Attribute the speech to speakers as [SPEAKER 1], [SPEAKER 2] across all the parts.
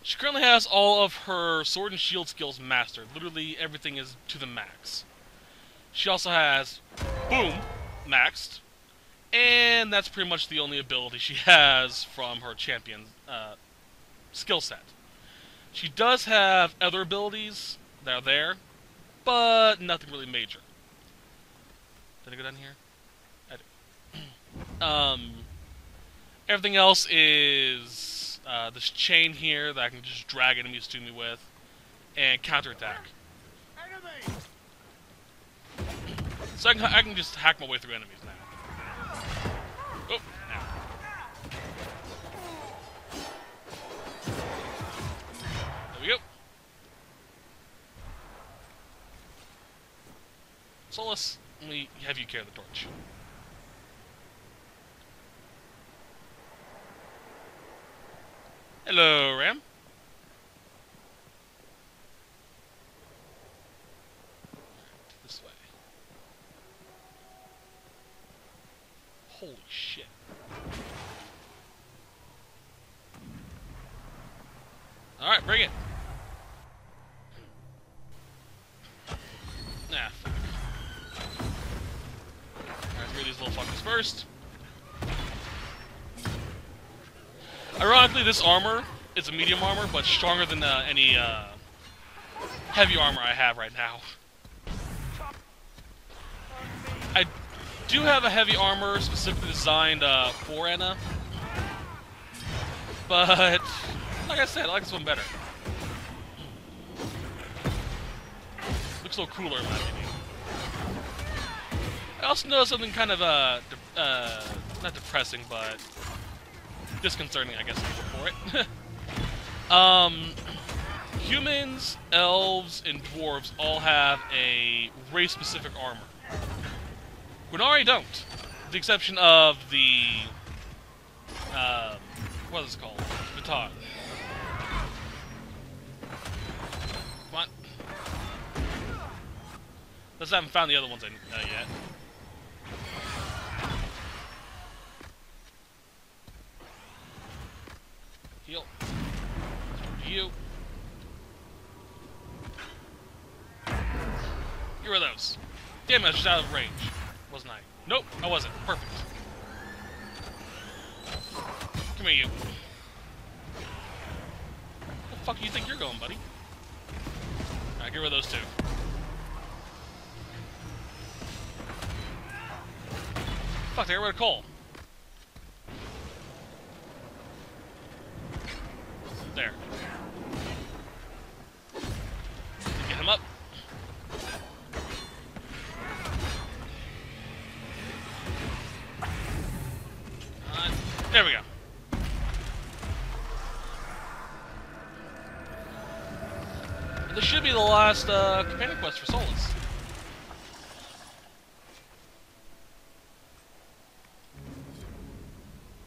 [SPEAKER 1] She currently has all of her sword and shield skills mastered. Literally everything is to the max. She also has Boom maxed, and that's pretty much the only ability she has from her champion skill set. She does have other abilities that are there, but nothing really major. Did I go down here? I do. Everything else is this chain here that I can just drag enemies to me with, and counterattack. So I can just hack my way through enemies now. Oh, now. There we go. Solus, let me have you carry the torch. Hello, Ram. This way. Holy shit. Alright, bring it. Nah, fuck. Alright, through these little fuckers first. Ironically, this armor is a medium armor, but stronger than any heavy armor I have right now. I do have a heavy armor specifically designed for Anna, but like I said, I like this one better. Looks a little cooler in my opinion. I also noticed something kind of not depressing, but disconcerting, I guess, for it. Humans, elves, and dwarves all have a race-specific armor. Qunari don't, with the exception of the what is it called? Baton. Come on. Let's haven't found the other ones yet. Heal. You. Here are those. Damn, I was just out of range. Wasn't I? Nope, I wasn't. Perfect. Come here, you. Where the fuck do you think you're going, buddy? Alright, get rid of those two. Fuck, they got rid of Cole. There. Get him up. There we go. And this should be the last companion quest for Solus.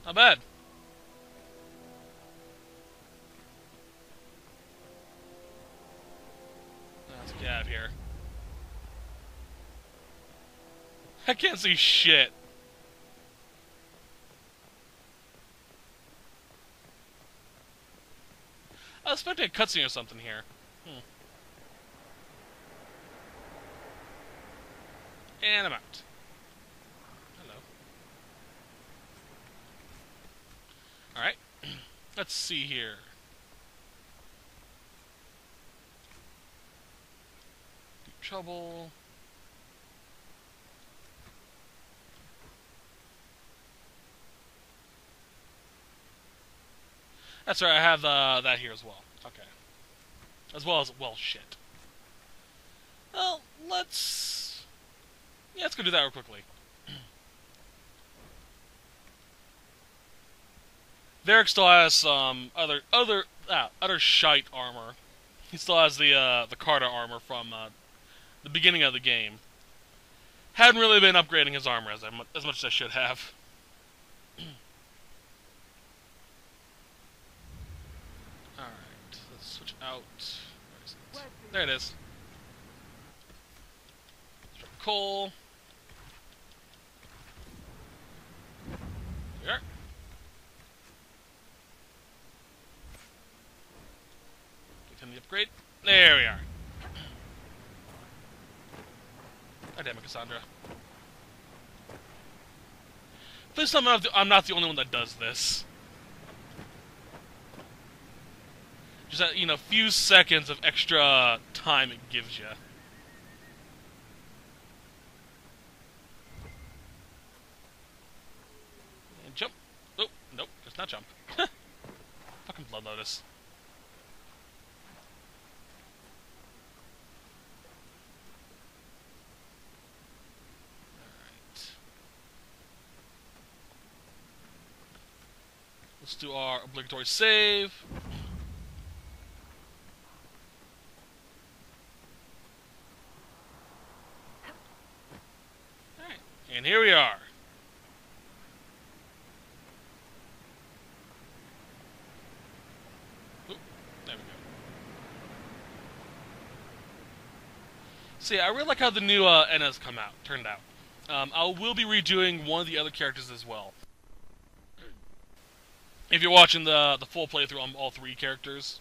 [SPEAKER 1] Not bad. Let's get out of here. I can't see shit. I was expecting a cutscene or something here. And I'm out. Hello. Alright. Let's see here. Deep trouble. That's right, I have that here as well. Okay. As well as, well, shit. Well, let's... Yeah, let's go do that real quickly. Varric still has some other shite armor. He still has the Carta armor from the beginning of the game. Hadn't really been upgrading his armor as much as I should have. Alright, let's switch out. Where is it? There it is. Coal. There. upgrade. There we are. God damn it, Cassandra. This time I'm not the only one that does this. Just that, you know, few seconds of extra time it gives you. And jump. Oh, nope, it's not jump. Fucking Blood Lotus. Alright. Let's do our obligatory save. Alright, and here we are. So yeah, I really like how the new Enna's turned out. I will be redoing one of the other characters as well. If you're watching the full playthrough on all three characters,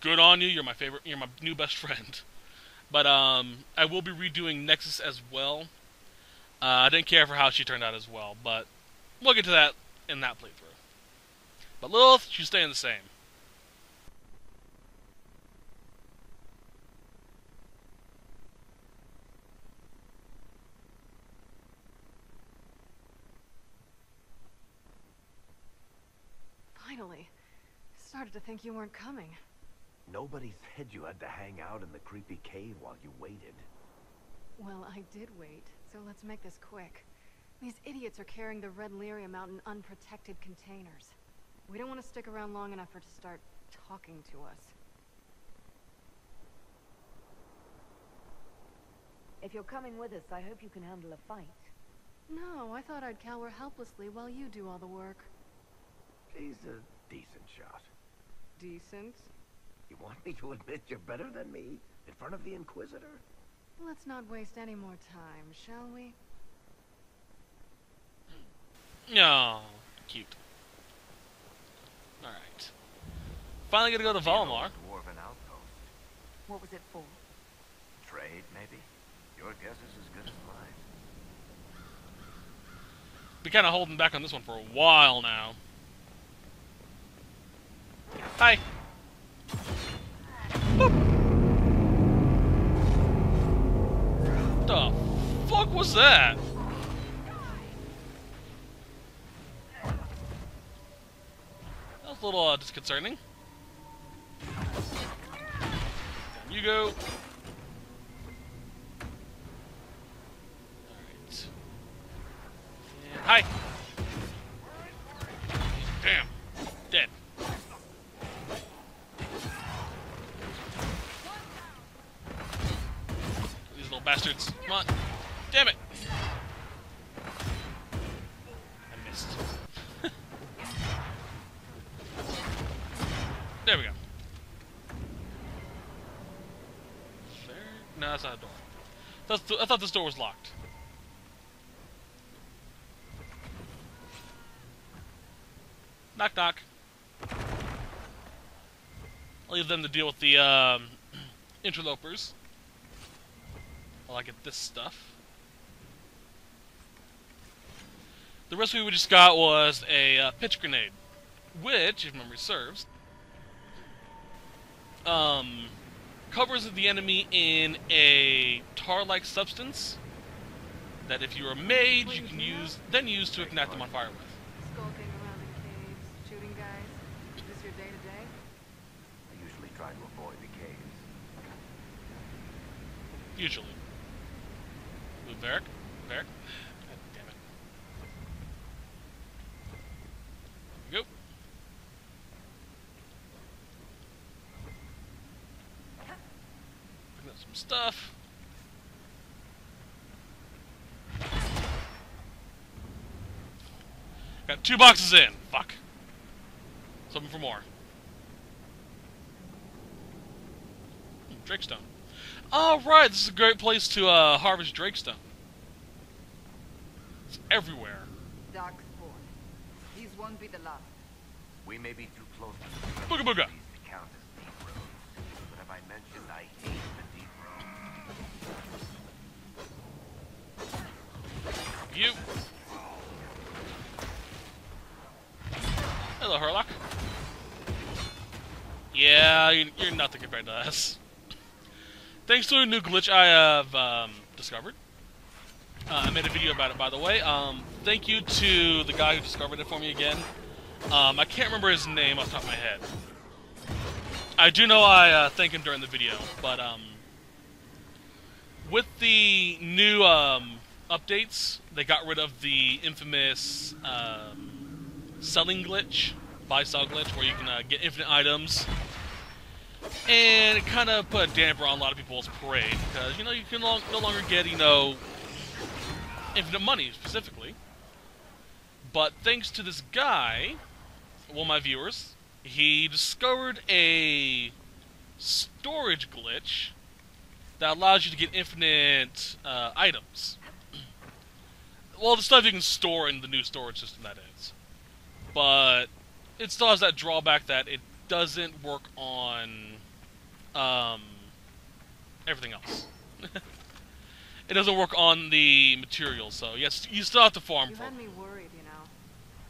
[SPEAKER 1] good on you. You're my favorite. You're my new best friend. But I will be redoing Nexus as well. I didn't care for how she turned out as well, but we'll get to that in that playthrough. But Lilith, she's staying the same.
[SPEAKER 2] Finally. Started to think you weren't coming.
[SPEAKER 3] Nobody said you had to hang out in the creepy cave while you waited.
[SPEAKER 2] Well, I did wait, so let's make this quick. These idiots are carrying the red lyrium out in unprotected containers. We don't want to stick around long enough for it to start talking to us.
[SPEAKER 4] If you're coming with us, I hope you can handle a fight.
[SPEAKER 2] No, I thought I'd cower helplessly while you do all the work.
[SPEAKER 3] He's a decent shot.
[SPEAKER 2] Decent?
[SPEAKER 3] You want me to admit you're better than me in front of the Inquisitor?
[SPEAKER 2] Let's not waste any more time, shall we?
[SPEAKER 1] No, cute. Alright. Finally gonna go to Volmar.
[SPEAKER 3] Dwarven outpost.
[SPEAKER 4] What was it for?
[SPEAKER 3] Trade, maybe? Your guess is as good as mine.
[SPEAKER 1] Been kind of holding back on this one for a while now. Hi. Boop. What the fuck was that? That was a little disconcerting. Down you go. Alright. And hi. Damn. Dead. These little bastards. Come on. Damn it. I missed. There we go. There? No, that's not a door. I thought this door was locked. Knock, knock. I'll leave them to deal with the interlopers while I get this stuff. The recipe we just got was a pitch grenade, which, if memory serves, covers the enemy in a tar-like substance that, if you're a mage, you can use to ignite them on fire with.
[SPEAKER 2] Skulking around in caves, shooting guys. Is this your day-to-day?
[SPEAKER 3] I usually try to avoid the caves.
[SPEAKER 1] Usually. Move Varric. Varric. God damn it. There we go. Picking up some stuff. Got 2 boxes in. Fuck. Something for more. Drakestone. Oh, right. This is a great place to harvest Drakestone. It's everywhere.
[SPEAKER 4] Darkspawn. These won't be the last.
[SPEAKER 3] We may be too close to
[SPEAKER 1] Booga booga.
[SPEAKER 3] these to count as deep roads.
[SPEAKER 1] you. Hello, Herlock. Yeah, you're nothing compared to us. Thanks to a new glitch I have discovered. I made a video about it, by the way. Thank you to the guy who discovered it for me again. I can't remember his name off the top of my head. I do know I thanked him during the video, but with the new updates, they got rid of the infamous selling glitch, buy-sell glitch, where you can get infinite items. And it kind of put a damper on a lot of people's parade, because, you know, you can no longer get, you know, infinite money, specifically. But thanks to this guy, one of my viewers, he discovered a storage glitch that allows you to get infinite items. Well, the stuff you can store in the new storage system, that is. But it still has that drawback that it doesn't work on everything else. It doesn't work on the materials, so yes, you still have to farm for it.
[SPEAKER 2] You had me worried, you know.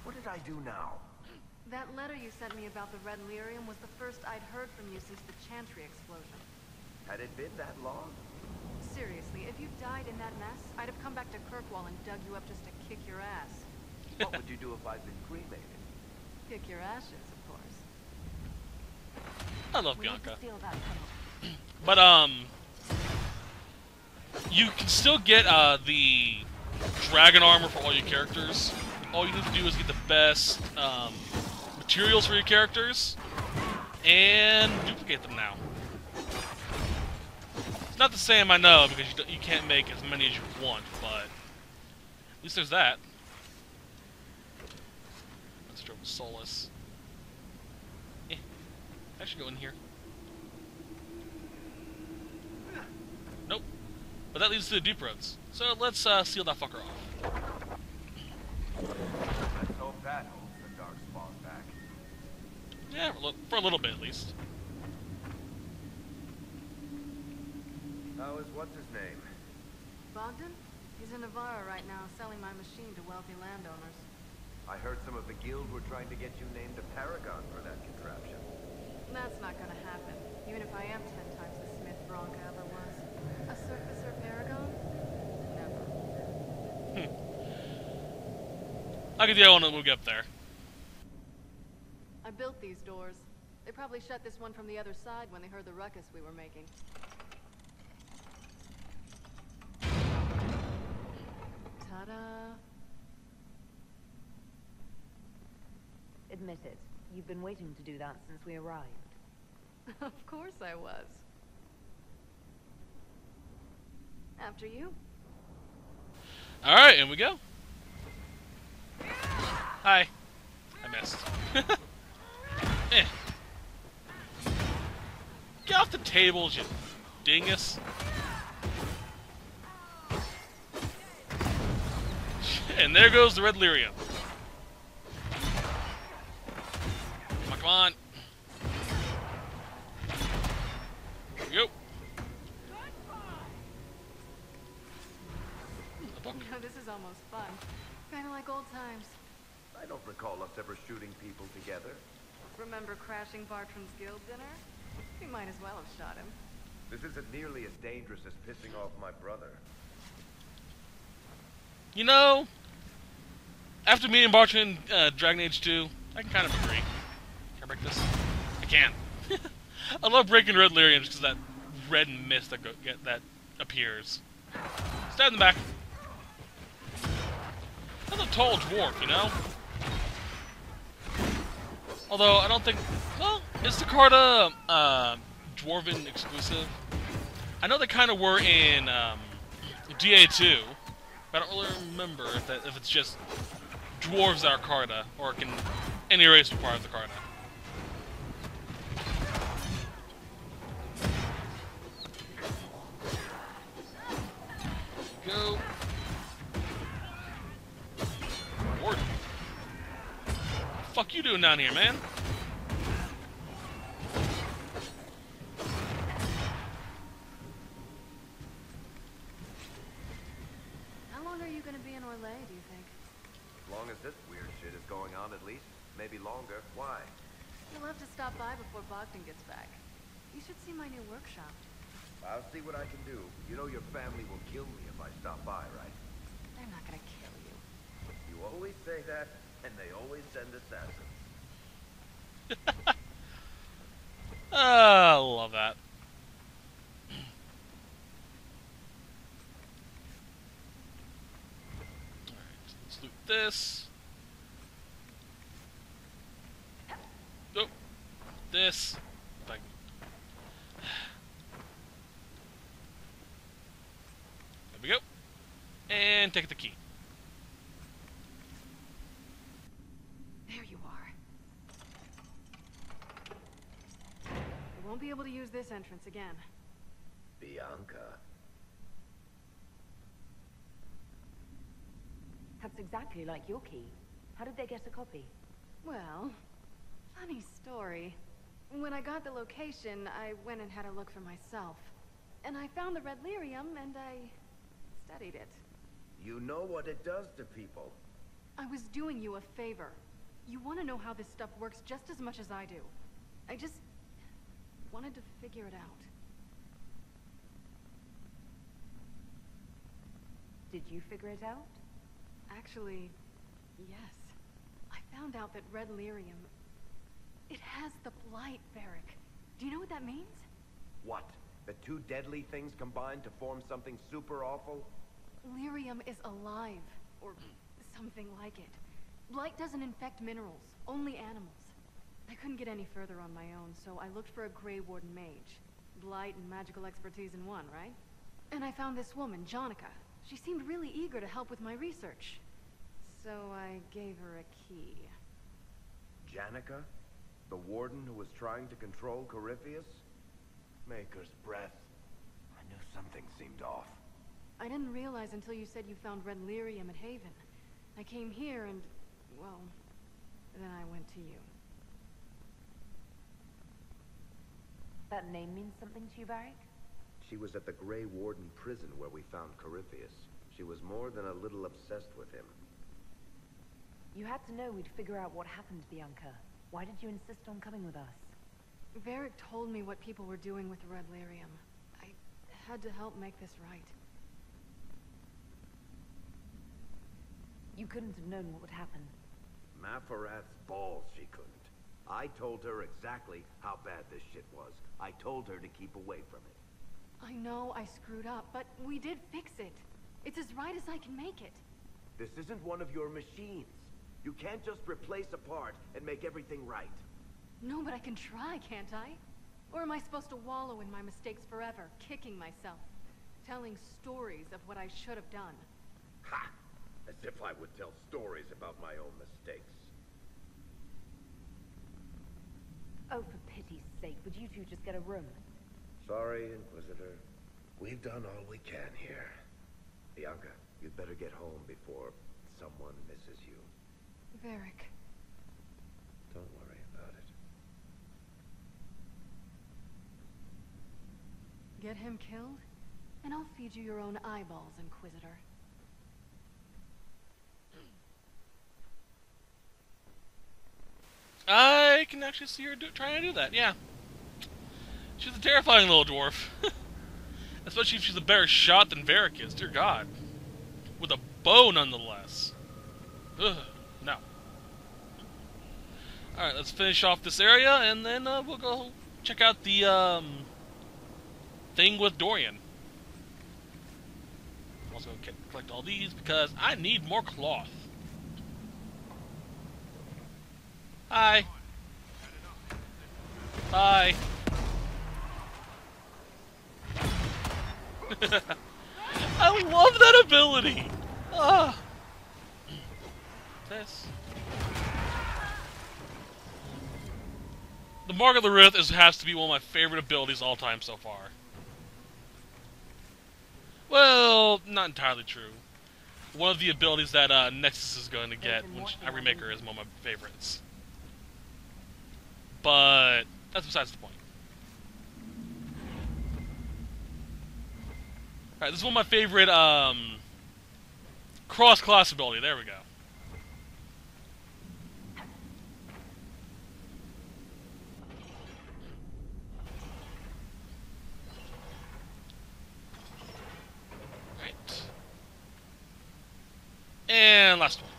[SPEAKER 3] What did I do now?
[SPEAKER 2] That letter you sent me about the red lyrium was the first I'd heard from you since the Chantry explosion.
[SPEAKER 3] Had it been that long?
[SPEAKER 2] Seriously, if you died in that mess, I'd have come back to Kirkwall and dug you up just to kick your ass.
[SPEAKER 3] What would you do if I'd been cremated?
[SPEAKER 2] Kick your ashes, of course.
[SPEAKER 1] I love
[SPEAKER 4] We need to
[SPEAKER 1] Bianca.
[SPEAKER 4] steal that tunnel.
[SPEAKER 1] But, you can still get, the dragon armor for all your characters. All you need to do is get the best, materials for your characters, and duplicate them now. It's not the same, I know, because you can't make as many as you want, but at least there's that. Let's start with Solus. I should go in here. Nope. But that leads to the deep roads. So let's seal that fucker off.
[SPEAKER 3] Let's hope that holds the dark spawn back.
[SPEAKER 1] Yeah, for a little bit at least.
[SPEAKER 3] How is what's his name?
[SPEAKER 2] Bogdan? He's in Navarra right now, selling my machine to wealthy landowners.
[SPEAKER 3] I heard some of the guild were trying to get you named a paragon for that contraption.
[SPEAKER 2] That's not gonna happen, even if I am 10 times the Smith Bronca ever was. A surfacer paragon? Never.
[SPEAKER 1] I'll get the other one when we get up there.
[SPEAKER 2] I built these doors. They probably shut this one from the other side when they heard the ruckus we were making. Ta-da!
[SPEAKER 4] Admit it. You've been waiting to do that since we arrived.
[SPEAKER 2] Of course I was. After you.
[SPEAKER 1] Alright, in we go. Hi. I missed. Eh. Get off the tables, you dingus. And there goes the red lyrium. Come on. Here we go.
[SPEAKER 2] This is almost fun. Kinda like old times.
[SPEAKER 3] I don't recall us ever shooting people together.
[SPEAKER 2] Remember crashing Bartram's guild dinner? We might as well have shot him.
[SPEAKER 3] This isn't nearly as dangerous as pissing off my brother.
[SPEAKER 1] You know, after meeting Bartram in Dragon Age 2, I can kind of agree. Can I break this? I can. I love breaking red lyrium just because that red mist that appears. Stab in the back. That's a tall dwarf, you know? Although, I don't think... Well, is the Carta Dwarven exclusive? I know they kind of were in DA2, but I don't really remember if it's just dwarves that are Carta, or can any race be part of the Carta. Go. Warden. What the fuck you doing down here, man?
[SPEAKER 2] How long are you gonna be in Orlais, do you think?
[SPEAKER 3] As long as this weird shit is going on, at least. Maybe longer. Why?
[SPEAKER 2] You'll have to stop by before Bogdan gets back. You should see my new workshop.
[SPEAKER 3] I'll see what I can do. You know your family will kill me if I stop by, right?
[SPEAKER 2] They're not gonna kill you.
[SPEAKER 3] You always say that, and they always send assassins.
[SPEAKER 1] Love that. Alright, let's loot this. Oh, this. If I can- There we go. And take the key.
[SPEAKER 2] There you are. I won't be able to use this entrance again.
[SPEAKER 3] Bianca.
[SPEAKER 4] That's exactly like your key. How did they get a copy?
[SPEAKER 2] Well, funny story. When I got the location, I went and had a look for myself. And I found the red lyrium, and I studied it.
[SPEAKER 3] You know what it does to people.
[SPEAKER 2] I was doing you a favor. You want to know how this stuff works just as much as I do. I just wanted to figure it out.
[SPEAKER 4] Did you figure it out?
[SPEAKER 2] Actually, yes. I found out that red lyrium, it has the blight, Varric. Do you know what that means?
[SPEAKER 3] What? The two deadly things combined to form something super awful?
[SPEAKER 2] Lyrium is alive, or something like it. Blight doesn't infect minerals, only animals. I couldn't get any further on my own, so I looked for a Grey Warden mage. Blight and magical expertise in one, right? And I found this woman, Jonica. She seemed really eager to help with my research. So I gave her a key.
[SPEAKER 3] Janica? The warden who was trying to control Corypheus? Maker's breath. I knew something seemed off.
[SPEAKER 2] I didn't realize until you said you found red lyrium at Haven. I came here and, well, then I went to you.
[SPEAKER 4] That name means something to you, Varric?
[SPEAKER 3] She was at the Grey Warden prison where we found Corypheus. She was more than a little obsessed with him.
[SPEAKER 4] You had to know we'd figure out what happened to Bianca. Why did you insist on coming with us?
[SPEAKER 2] Varric told me what people were doing with the red lyrium. I had to help make this right.
[SPEAKER 4] You couldn't have known what would happen.
[SPEAKER 3] Maphorath's balls she couldn't. I told her exactly how bad this shit was. I told her to keep away from it.
[SPEAKER 2] I know I screwed up, but we did fix it. It's as right as I can make it.
[SPEAKER 3] This isn't one of your machines. You can't just replace a part and make everything right.
[SPEAKER 2] No, but I can try, can't I? Or am I supposed to wallow in my mistakes forever, kicking myself, telling stories of what I should have done?
[SPEAKER 3] Ha! As if I would tell stories about my own mistakes.
[SPEAKER 4] Oh, for pity's sake, would you two just get a room?
[SPEAKER 3] Sorry, Inquisitor. We've done all we can here. Bianca, you'd better get home before someone misses you.
[SPEAKER 2] Varric.
[SPEAKER 3] Don't worry about it.
[SPEAKER 2] Get him killed, and I'll feed you your own eyeballs, Inquisitor.
[SPEAKER 1] I can actually see her trying to do that, yeah. She's a terrifying little dwarf. Especially if she's a better shot than Varric is, dear God. With a bow, nonetheless. Ugh, no. Alright, let's finish off this area, and then we'll go check out the thing with Dorian. Also collect all these, because I need more cloth. Hi. Bye. I love that ability. Ah. This. The Mark of the Rith has to be one of my favorite abilities all time so far. Well, not entirely true. One of the abilities that Nexus is going to get when I remake her is one of my favorites. But that's besides the point. Alright, this is one of my favorite Cross-class ability, there we go. Right. And last one.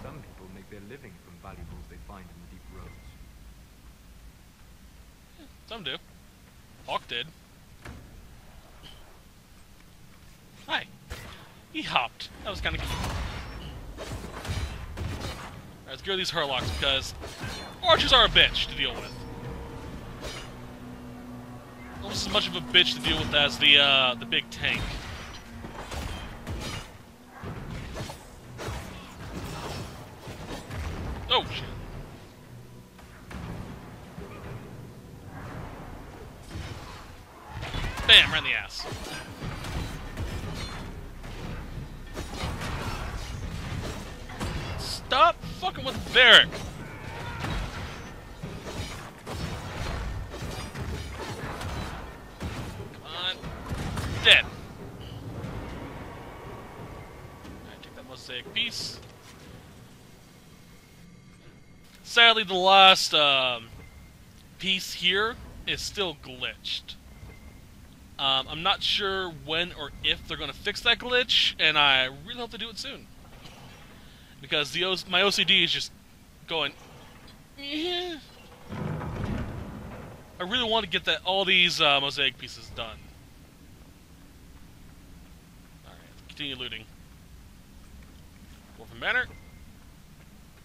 [SPEAKER 5] Some people make their living from valuables they find in the deep roads.
[SPEAKER 1] Some do. Hawk did. Hi. He hopped. That was kind of cute. Alright, let's get rid of these Hurlocks because archers are a bitch to deal with. Almost as much of a bitch to deal with as the big tank. Oh shit. Bam, right in the ass. Stop fucking with Varric. Come on. Dead. Alright, take that mosaic piece. Sadly, the last piece here is still glitched. I'm not sure when or if they're going to fix that glitch, and I really hope they do it soon. Because my OCD is just going, eh. I really want to get all these mosaic pieces done. Alright, continue looting. Dwarven banner.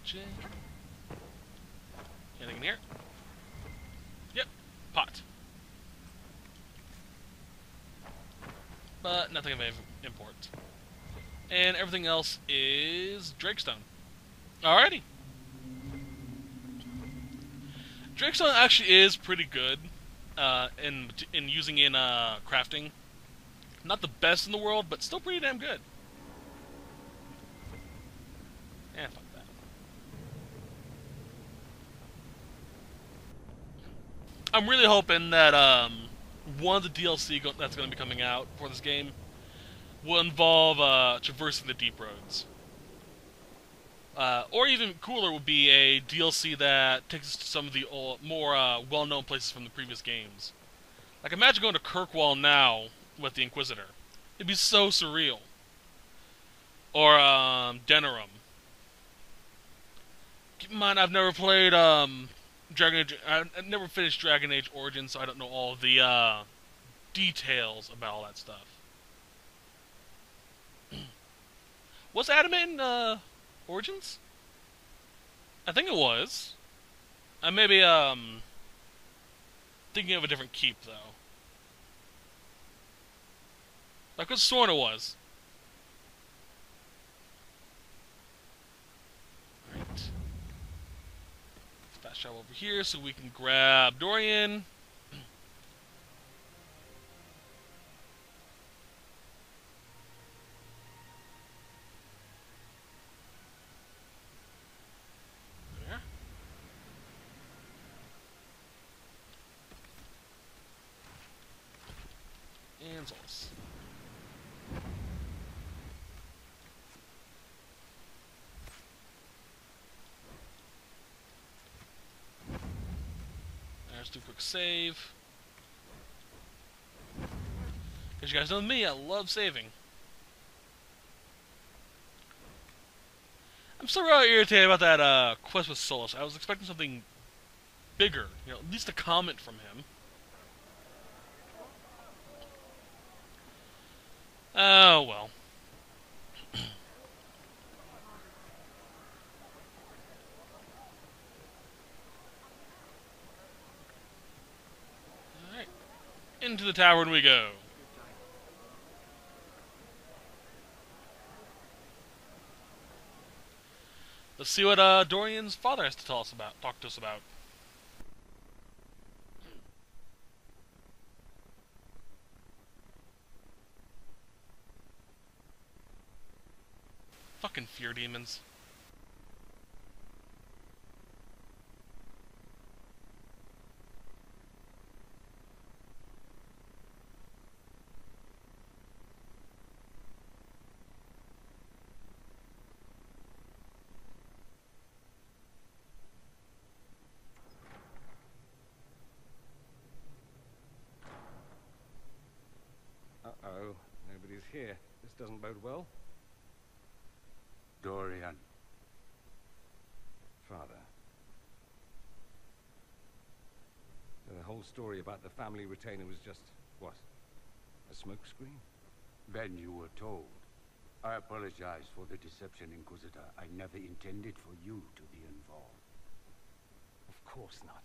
[SPEAKER 1] Check. Anything in here? Yep, pot. But nothing of import. And everything else is Drakestone. Alrighty. Drakestone actually is pretty good in using in crafting. Not the best in the world, but still pretty damn good. And fuck that. I'm really hoping that one of the DLC that's going to be coming out for this game will involve traversing the deep roads. Or even cooler would be a DLC that takes us to some of the more well-known places from the previous games. Like, imagine going to Kirkwall now with the Inquisitor. It'd be so surreal. Or Denerim. Keep in mind, I've never played Dragon Age. I've never finished Dragon Age Origins, so I don't know all the details about all that stuff. Was Adam in Origins? I think it was. I may be thinking of a different keep though. I could have sworn it was. Alright. Let's fast travel over here so we can grab Dorian. And Zolas. Let's do a quick save. As you guys know me, I love saving. I'm still really irritated about that quest with Solus. I was expecting something bigger, at least a comment from him. Oh, well. Alright. Into the tavern we go. Let's see what Dorian's father has to talk to us about. Fucking fear demons.
[SPEAKER 6] here. This doesn't bode well.
[SPEAKER 7] Dorian.
[SPEAKER 6] Father. So the whole story about the family retainer was just, what? A smokescreen?
[SPEAKER 7] Then you were told. I apologize for the deception, Inquisitor. I never intended for you to be involved.
[SPEAKER 6] Of course not.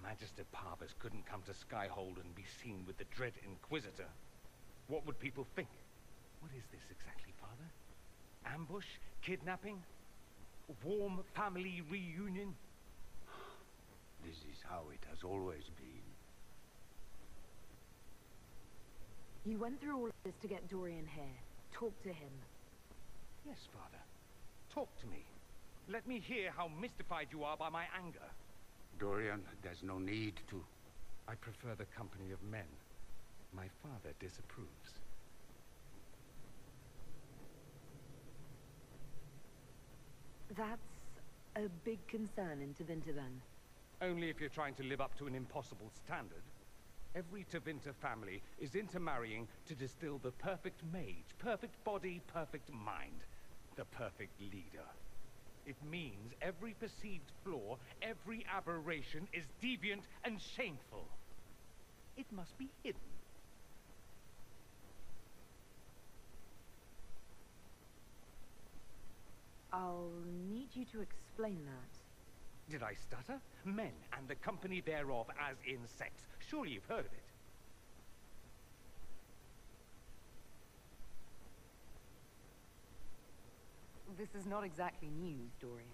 [SPEAKER 6] Magister Parvus couldn't come to Skyhold and be seen with the dread Inquisitor. What would people think? What is this exactly, Father? Ambush? Kidnapping? Warm family reunion?
[SPEAKER 7] This is how it has always been.
[SPEAKER 4] You went through all of this to get Dorian here. Talk to him.
[SPEAKER 6] Yes, Father. Talk to me. Let me hear how mystified you are by my anger.
[SPEAKER 7] Dorian, there's no need to.
[SPEAKER 6] I prefer the company of men. My father disapproves.
[SPEAKER 4] That's a big concern in Antivan.
[SPEAKER 6] Only if you're trying to live up to an impossible standard. Every Tevinter family is intermarrying to distill the perfect mage, perfect body, perfect mind, the perfect leader. It means every perceived flaw, every aberration is deviant and shameful. It must be hidden.
[SPEAKER 4] I'll need you to explain that.
[SPEAKER 6] Did I stutter? Men and the company thereof as in sex. Surely you've heard of it.
[SPEAKER 4] This is not exactly news, Dorian.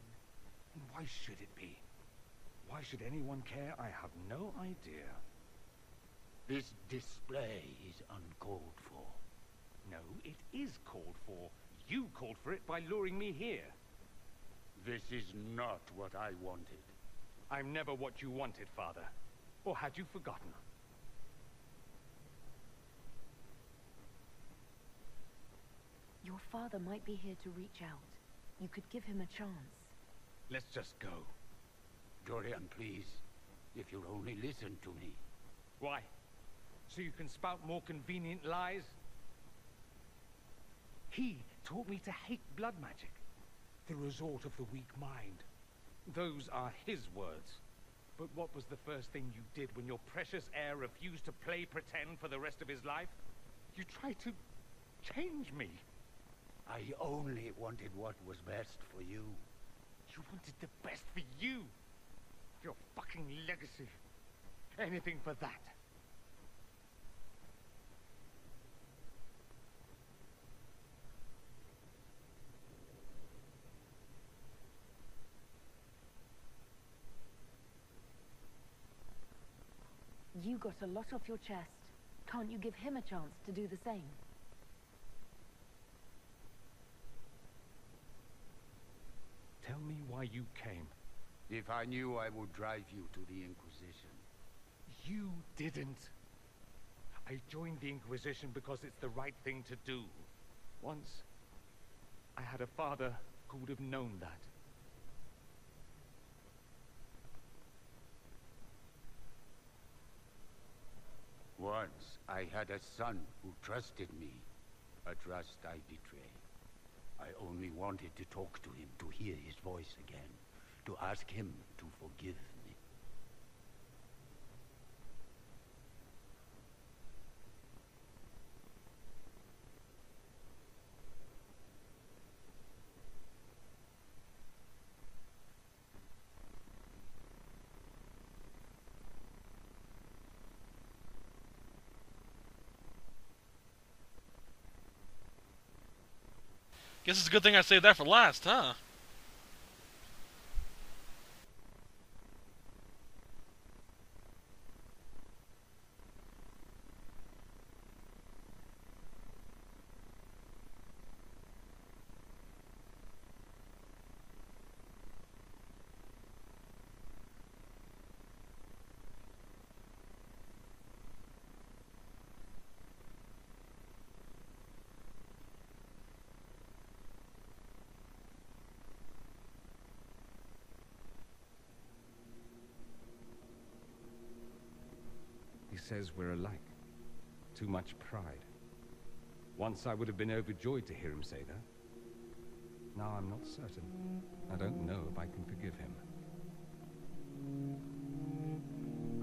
[SPEAKER 6] And why should it be? Why should anyone care? I have no idea.
[SPEAKER 7] This display is uncalled for.
[SPEAKER 6] No, it is called for. You called for it by luring me here.
[SPEAKER 7] This is not what I wanted.
[SPEAKER 6] I'm never what you wanted, Father. Or had you forgotten?
[SPEAKER 4] Your father might be here to reach out. You could give him a chance.
[SPEAKER 6] Let's just go.
[SPEAKER 7] Dorian, please. If you'll only listen to me.
[SPEAKER 6] Why? So you can spout more convenient lies? He taught me to hate blood magic. The resort of the weak mind. Those are his words. But what was the first thing you did when your precious heir refused to play pretend for the rest of his life? You tried to change me.
[SPEAKER 7] I only wanted what was best for you.
[SPEAKER 6] You wanted the best for you. Your fucking legacy. Anything for that.
[SPEAKER 4] You got a lot off your chest. Can't you give him a chance to do the same?
[SPEAKER 6] Tell me why you came.
[SPEAKER 7] If I knew, I would drive you to the Inquisition.
[SPEAKER 6] You didn't. I joined the Inquisition because it's the right thing to do. Once, I had a father who would have known that.
[SPEAKER 7] Once, I had a son who trusted me. A trust I betrayed. I only wanted to talk to him, to hear his voice again. To ask him to forgive me.
[SPEAKER 1] Guess it's a good thing I saved that for last, huh?
[SPEAKER 6] He says we're alike. Too much pride. Once I would have been overjoyed to hear him say that. Now I'm not certain. I don't know if I can forgive him.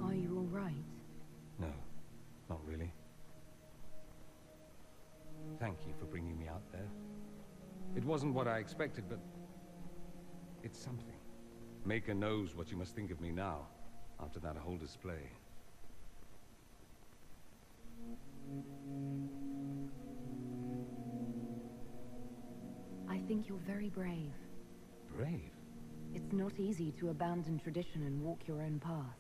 [SPEAKER 4] Are you all right?
[SPEAKER 6] No, not really. Thank you for bringing me out there. It wasn't what I expected, but it's something. Maker knows what you must think of me now, after that whole display.
[SPEAKER 4] I think you're very brave.
[SPEAKER 6] Brave?
[SPEAKER 4] It's not easy to abandon tradition and walk your own path.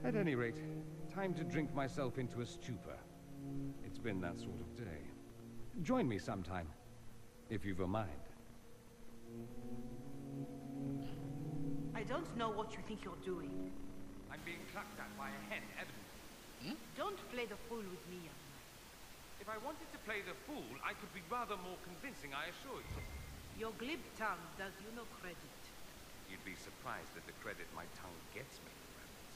[SPEAKER 6] At any rate, time to drink myself into a stupor. It's been that sort of day. Join me sometime, if you've a mind.
[SPEAKER 8] I don't know what you think you're doing.
[SPEAKER 6] I'm being clucked at by a hen, evidently.
[SPEAKER 8] Don't play the fool with me, young man.
[SPEAKER 6] If I wanted to play the fool, I could be rather more convincing, I assure you.
[SPEAKER 8] Your glib tongue does you no credit.
[SPEAKER 6] You'd be surprised at the credit my tongue gets me, Rebels.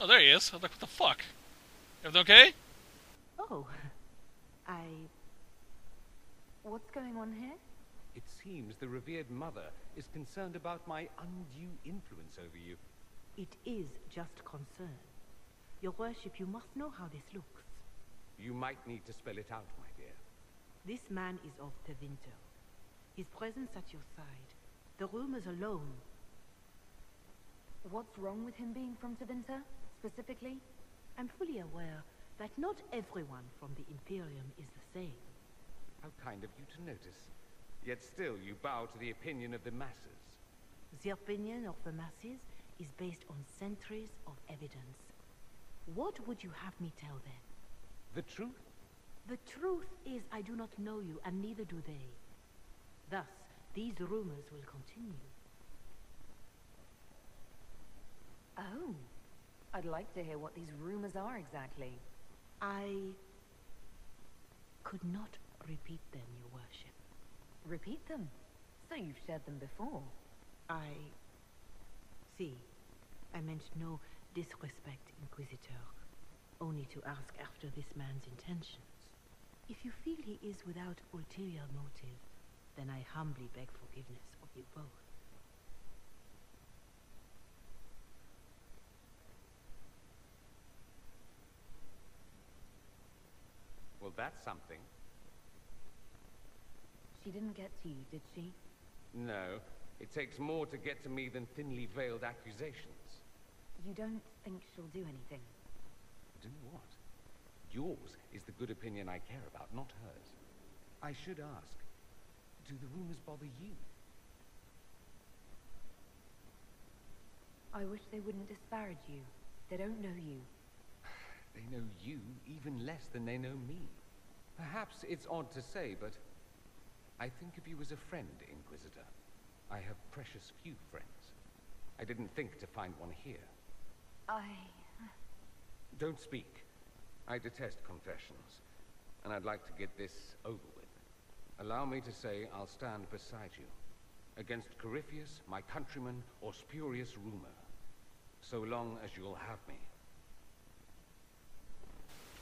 [SPEAKER 1] Oh, there he is. I was like, what the fuck? Everything okay?
[SPEAKER 4] Oh, What's going on here?
[SPEAKER 6] It seems the revered mother is concerned about my undue influence over you.
[SPEAKER 8] It is just concern. Your worship, you must know how this looks.
[SPEAKER 6] You might need to spell it out, my dear.
[SPEAKER 8] This man is of Tevinter. His presence at your side. The rumors alone.
[SPEAKER 4] What's wrong with him being from Tevinter, specifically?
[SPEAKER 8] I'm fully aware that not everyone from the Imperium is the same.
[SPEAKER 6] How kind of you to notice. Yet still you bow to the opinion of the masses.
[SPEAKER 8] The opinion of the masses is based on centuries of evidence. What would you have me tell them?
[SPEAKER 6] The truth?
[SPEAKER 8] The truth is I do not know you, and neither do they. Thus, these rumors will continue.
[SPEAKER 4] Oh, I'd like to hear what these rumors are exactly.
[SPEAKER 8] I could not repeat them, your worship.
[SPEAKER 4] Repeat them? So you've shared them before.
[SPEAKER 8] See, I meant no disrespect, Inquisitor. Only to ask after this man's intentions. If you feel he is without ulterior motive, then I humbly beg forgiveness of you both.
[SPEAKER 6] Well, that's something.
[SPEAKER 4] She didn't get to you, did she?
[SPEAKER 6] No, it takes more to get to me than thinly veiled accusations.
[SPEAKER 4] You don't think she'll do anything?
[SPEAKER 6] Do what? Yours is the good opinion I care about, not hers. I should ask, do the rumors bother you?
[SPEAKER 4] I wish they wouldn't disparage you. They don't know you.
[SPEAKER 6] They know you even less than they know me. Perhaps it's odd to say, but I think of you as a friend, Inquisitor. I have precious few friends. I didn't think to find one here. Don't speak. I detest confessions, and I'd like to get this over with. Allow me to say I'll stand beside you, against Corypheus, my countryman, or spurious rumor, so long as you'll have me.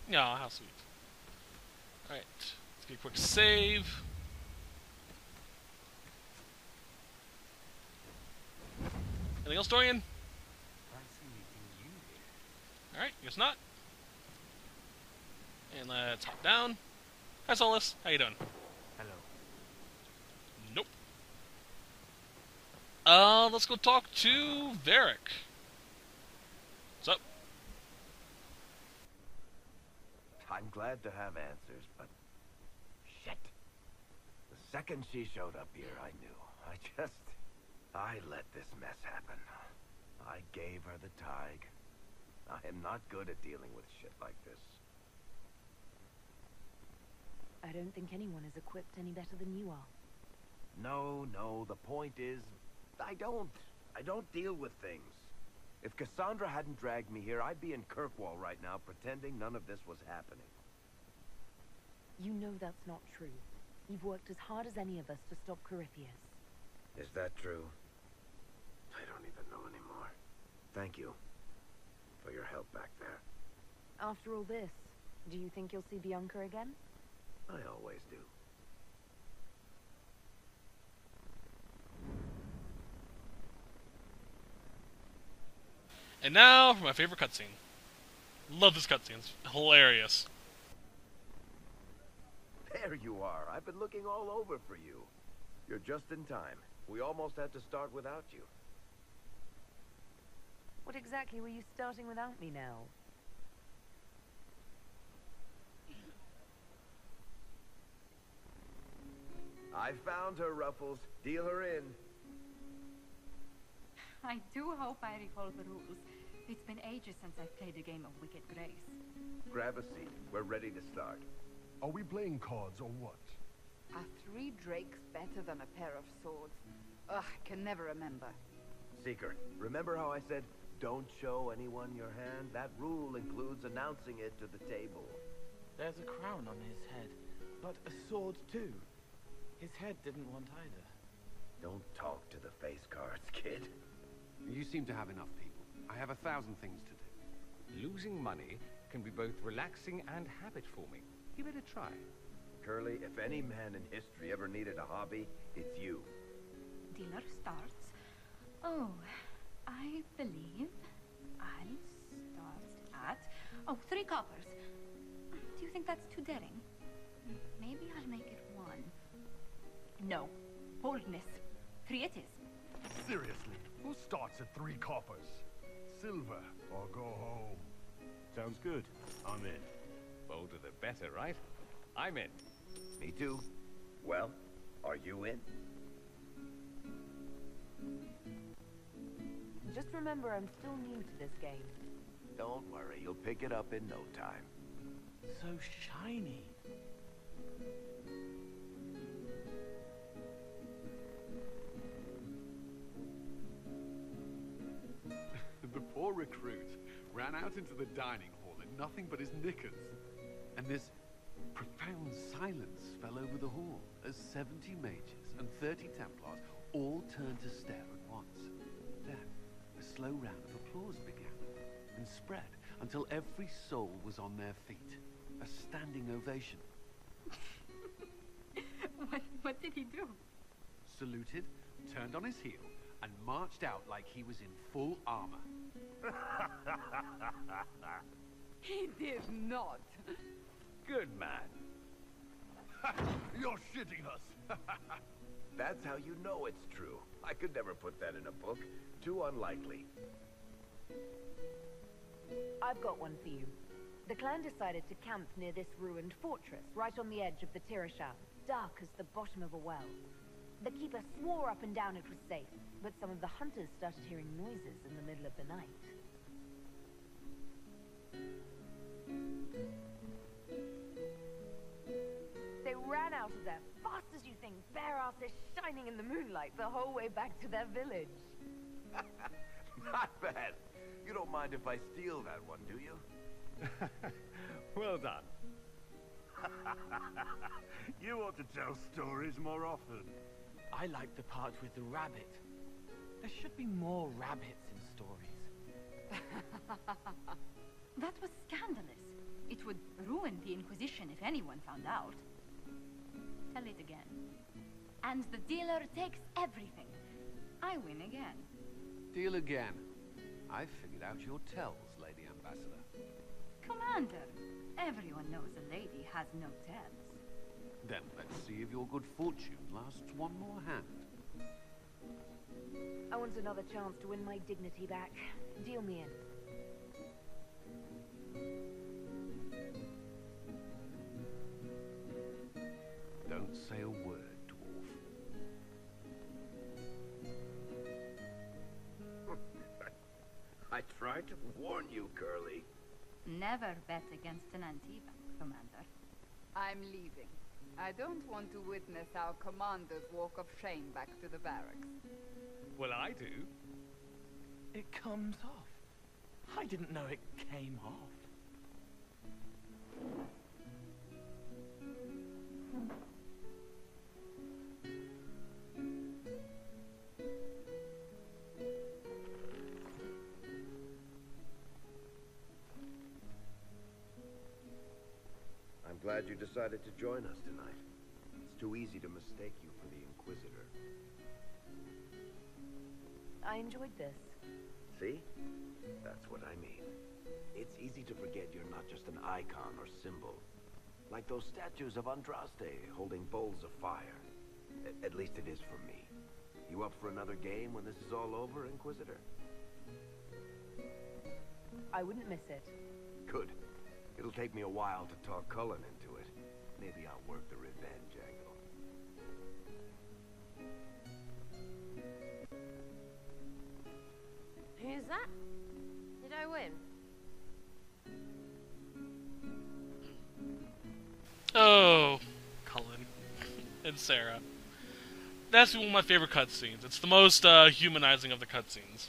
[SPEAKER 1] Yeah, how sweet. Alright, let's get a quick save. Anything else, Dorian? Alright, guess not. And let's hop down. Hi, Solus. How you doing?
[SPEAKER 3] Hello.
[SPEAKER 1] Nope. Let's go talk to Varric. What's up?
[SPEAKER 3] I'm glad to have answers, but... shit. The second she showed up here, I knew. I let this mess happen. I gave her the tig. I am not good at dealing with shit like this.
[SPEAKER 4] I don't think anyone is equipped any better than you are.
[SPEAKER 3] No, the point is, I don't deal with things. If Cassandra hadn't dragged me here, I'd be in Kirkwall right now pretending none of this was happening.
[SPEAKER 4] You know that's not true. You've worked as hard as any of us to stop Corypheus.
[SPEAKER 3] Is that true? I don't even know anymore. Thank you for your help back there.
[SPEAKER 4] After all this, do you think you'll see Bianca again?
[SPEAKER 3] I always do.
[SPEAKER 1] And now for my favorite cutscene. Love this cutscene. It's hilarious.
[SPEAKER 3] There you are. I've been looking all over for you. You're just in time. We almost had to start without you.
[SPEAKER 4] What exactly were you starting without me now?
[SPEAKER 3] I found her, Ruffles. Deal her in.
[SPEAKER 9] I do hope I recall the rules. It's been ages since I've played a game of Wicked Grace.
[SPEAKER 3] Grab a seat. We're ready to start.
[SPEAKER 10] Are we playing cards or what?
[SPEAKER 11] Are 3 drakes better than a pair of swords? Ugh, I can never remember.
[SPEAKER 3] Seeker, remember how I said, don't show anyone your hand? That rule includes announcing it to the table.
[SPEAKER 12] There's a crown on his head, but a sword too. His head didn't want either.
[SPEAKER 3] Don't talk to the face cards, kid.
[SPEAKER 6] You seem to have enough people. I have 1,000 things to do. Losing money can be both relaxing and habit-forming. Give it a try.
[SPEAKER 3] Curly, if any man in history ever needed a hobby, it's you.
[SPEAKER 9] Dealer starts. Oh, I believe I'll start at... Oh, 3 coppers. Do you think that's too daring? Maybe I'll make it 1. No. Boldness. 3 it is.
[SPEAKER 10] Seriously, who starts at 3 coppers? Silver or go home?
[SPEAKER 6] Sounds good. I'm in. Bolder the better, right? I'm in.
[SPEAKER 3] Me too. Well, are you in?
[SPEAKER 4] Just remember, I'm still new to this game.
[SPEAKER 3] Don't worry, you'll pick it up in no time.
[SPEAKER 12] So shiny.
[SPEAKER 13] The poor recruit ran out into the dining hall in nothing but his knickers. And this profound silence fell over the hall as 70 mages and 30 Templars all turned to stare at once. Then, a slow round of applause began and spread until every soul was on their feet. A standing ovation.
[SPEAKER 9] What did he do?
[SPEAKER 13] Saluted, turned on his heel, and marched out like he was in full armor.
[SPEAKER 11] He did not.
[SPEAKER 6] Good man.
[SPEAKER 10] You're shitting us.
[SPEAKER 3] That's how you know it's true. I could never put that in a book. Too unlikely.
[SPEAKER 4] I've got one for you. The clan decided to camp near this ruined fortress, right on the edge of the Tirasham, dark as the bottom of a well. The keeper swore up and down it was safe, but some of the hunters started hearing noises in the middle of the night. They ran out of there, fast as you think, bare asses shining in the moonlight the whole way back to their village.
[SPEAKER 3] Not bad. You don't mind if I steal that one, do you?
[SPEAKER 6] Well done.
[SPEAKER 10] You ought to tell stories more often.
[SPEAKER 12] I like the part with the rabbit. There should be more rabbits in stories.
[SPEAKER 9] That was scandalous. It would ruin the Inquisition if anyone found out. Tell it again. And the dealer takes everything. I win again.
[SPEAKER 13] Deal again. I've figured out your tells, Lady Ambassador.
[SPEAKER 9] Commander, everyone knows a lady has no tells.
[SPEAKER 13] Then let's see if your good fortune lasts one more hand.
[SPEAKER 4] I want another chance to win my dignity back. Deal me in.
[SPEAKER 13] Don't say a word, dwarf.
[SPEAKER 3] I tried to warn you, Curly.
[SPEAKER 9] Never bet against an Antivan, Commander.
[SPEAKER 11] I'm leaving. I don't want to witness our commander's walk of shame back to the barracks.
[SPEAKER 6] Well, I do.
[SPEAKER 12] It comes off. I didn't know it came off.
[SPEAKER 3] glad you decided to join us tonight. It's too easy to mistake you for the Inquisitor.
[SPEAKER 4] I enjoyed this.
[SPEAKER 3] See? That's what I mean. It's easy to forget you're not just an icon or symbol. Like those statues of Andraste holding bowls of fire. At least it is for me. You up for another game when this is all over, Inquisitor?
[SPEAKER 4] I wouldn't miss it.
[SPEAKER 3] Good. It'll take me a while to talk Cullen into it. Maybe I'll work the revenge angle.
[SPEAKER 14] Who's that? Did I win?
[SPEAKER 1] Oh, Cullen and Sarah. That's one of my favorite cutscenes. It's the most humanizing of the cutscenes.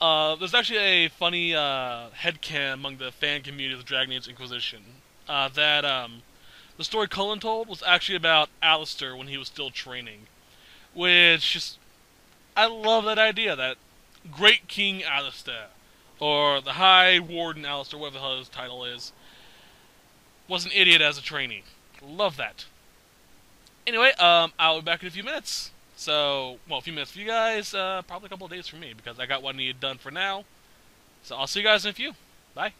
[SPEAKER 1] There's actually a funny headcanon among the fan community of the Dragon Age Inquisition that the story Cullen told was actually about Alistair when he was still training. Which just, I love that idea, that Great King Alistair, or the High Warden Alistair, whatever the hell his title is, was an idiot as a trainee. Love that. Anyway, I'll be back in a few minutes. So, well, a few minutes for you guys, probably a couple of days for me, because I got what I needed done for now. So I'll see you guys in a few. Bye.